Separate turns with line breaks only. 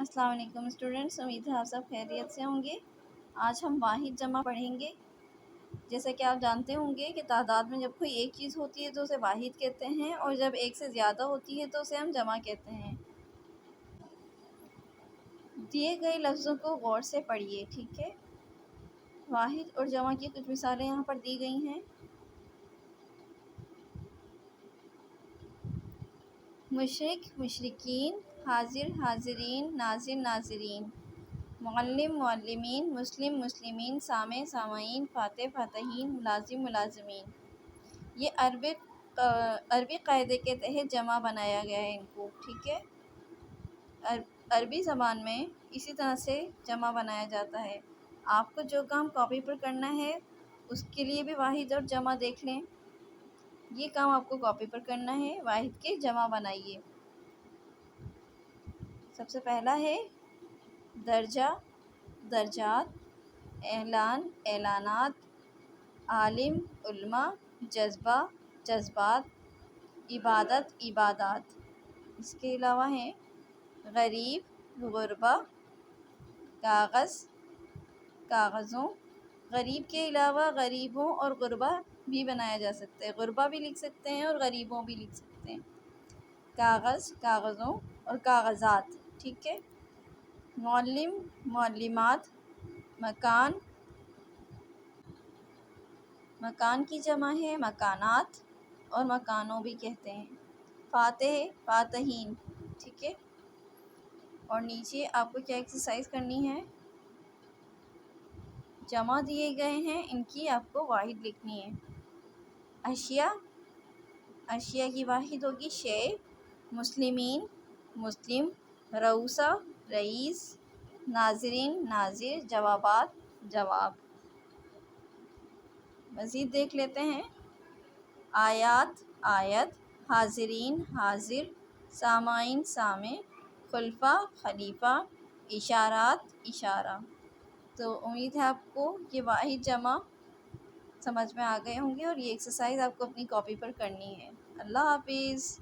السلام علیکم اسٹوڈنٹس، امید ہے آپ سب خیریت سے ہوں گے۔ آج ہم واحد جمع پڑھیں گے۔ جیسا کہ آپ جانتے ہوں گے کہ تعداد میں جب کوئی ایک چیز ہوتی ہے تو اسے واحد کہتے ہیں، اور جب ایک سے زیادہ ہوتی ہے تو اسے ہم جمع کہتے ہیں۔ دیے گئے لفظوں کو غور سے پڑھیے، ٹھیک ہے۔ واحد اور جمع کی کچھ مثالیں یہاں پر دی گئی ہیں۔ مشرق مشرقین، حاضر حاضرین، ناظر ناظرین، معلم معلمین، مسلم مسلمین، سامع سامعین، فاتح فاتحین، ملازم ملازمین۔ یہ عربی قاعدے کے تحت جمع بنایا گیا ہے ان کو، ٹھیک ہے۔ عربی زبان میں اسی طرح سے جمع بنایا جاتا ہے۔ آپ کو جو کام کاپی پر کرنا ہے اس کے لیے بھی واحد اور جمع دیکھ لیں۔ یہ کام آپ کو کاپی پر کرنا ہے، واحد کے جمع بنائیے۔ سب سے پہلا ہے درجہ، درجات، اعلان، اعلانات، عالم، علماء، جذبہ، جذبات، عبادت، عبادات۔ اس کے علاوہ ہیں غریب، غربا، کاغذ، کاغذوں۔ غریب کے علاوہ غریبوں اور غربا بھی بنایا جا سکتا ہے، غربا بھی لکھ سکتے ہیں اور غریبوں بھی لکھ سکتے ہیں۔ کاغذ، کاغذوں اور کاغذات، ٹھیک ہے۔ معلم، معلمات۔ مکان، مکان کی جمع ہے مکانات، اور مکانوں بھی کہتے ہیں۔ فاتح، فاتحین، ٹھیک ہے۔ اور نیچے آپ کو کیا ایکسرسائز کرنی ہے، جمع دیے گئے ہیں ان کی آپ کو واحد لکھنی ہے۔ اشیاء، اشیاء کی واحد ہوگی شے۔ مسلمین، مسلم۔ رؤسا، رئیس۔ ناظرین، ناظر۔ جوابات، جواب۔ مزید دیکھ لیتے ہیں۔ آیات، آیت۔ حاضرین، حاضر۔ سامعین، سامع۔ خلفاء، خلیفہ۔ اشارات، اشارہ۔ تو امید ہے آپ کو یہ واحد جمع سمجھ میں آ گئے ہوں گے، اور یہ ایکسرسائز آپ کو اپنی کاپی پر کرنی ہے۔ اللہ حافظ۔